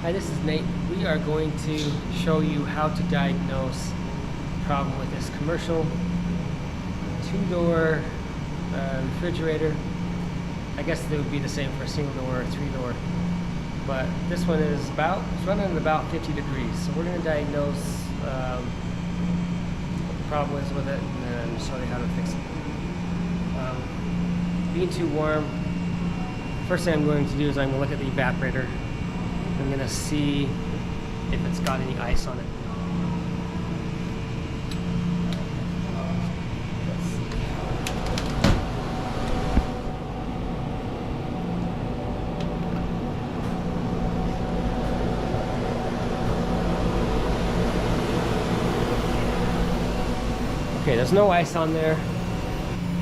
Hi, this is Nate. We are going to show you how to diagnose the problem with this commercial two-door refrigerator. I guess they would be the same for a single door or a three-door, but this one is it's running at about 50 degrees. So we're going to diagnose what the problem is with it and then show you how to fix it. Being too warm, first thing I'm going to do is I'm going to look at the evaporator. I'm going to see if it's got any ice on it. Okay, there's no ice on there.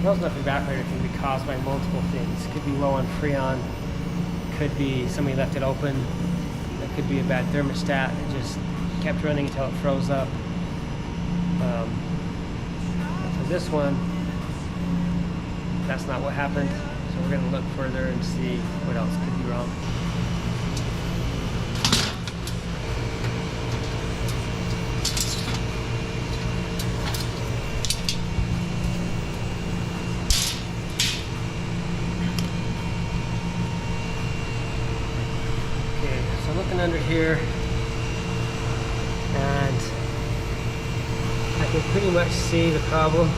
Smells enough evaporator can be caused by multiple things. It could be low on Freon, could be somebody left it open. It could be a bad thermostat. It just kept running until it froze up. For this one, that's not what happened. So we're going to look further and see what else could be wrong. So looking under here, and I can pretty much see the problem.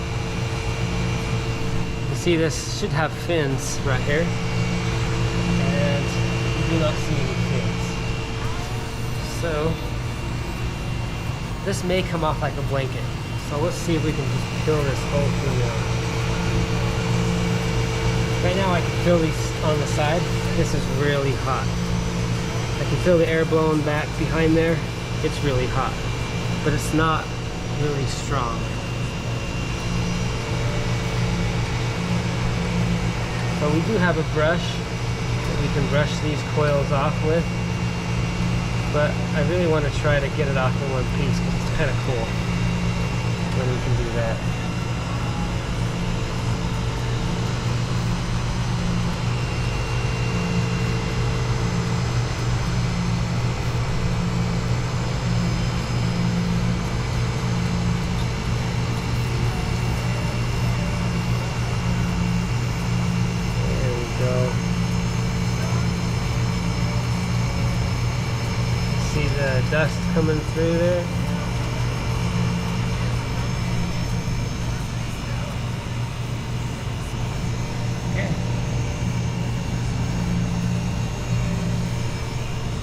You see this should have fins right here, and you do not see any fins. So this may come off like a blanket. So let's see if we can just peel this whole thing out. Right now I can feel these on the side. This is really hot. I can feel the air blowing back behind there. It's really hot, but it's not really strong. So we do have a brush that we can brush these coils off with, but I really want to try to get it off in one piece because it's kind of cool when we can do that. See the dust coming through there. Okay.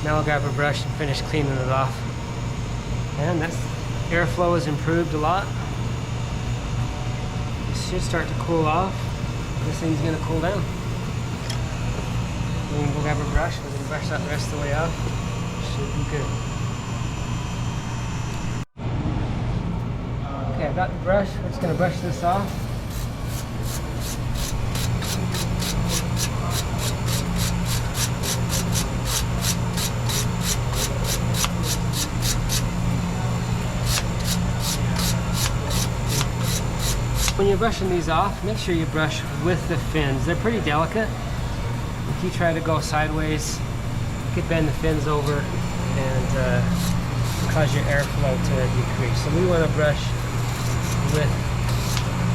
Now I'll grab a brush and finish cleaning it off. And that's airflow has improved a lot. This should start to cool off. This thing's gonna cool down. Then we'll grab a brush. We're gonna brush that the rest of the way off. Should be good. Okay, I've got the brush. We're just going to brush this off. When you're brushing these off, make sure you brush with the fins. They're pretty delicate. If you try to go sideways, you could bend the fins over and cause your airflow to decrease. So we want to brush with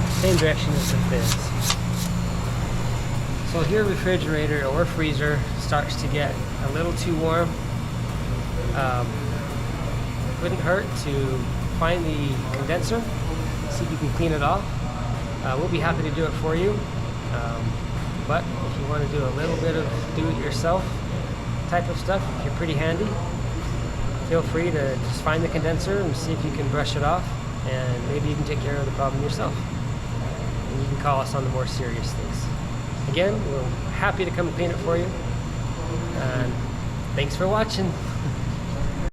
the same direction as the fins. So if your refrigerator or freezer starts to get a little too warm, it wouldn't hurt to find the condenser, see if you can clean it off. We'll be happy to do it for you. But if you want to do a little bit of do-it-yourself type of stuff, if you're pretty handy, feel free to just find the condenser and see if you can brush it off, and maybe you can take care of the problem yourself. And you can call us on the more serious things. Again, we're happy to come clean it for you, and thanks for watching.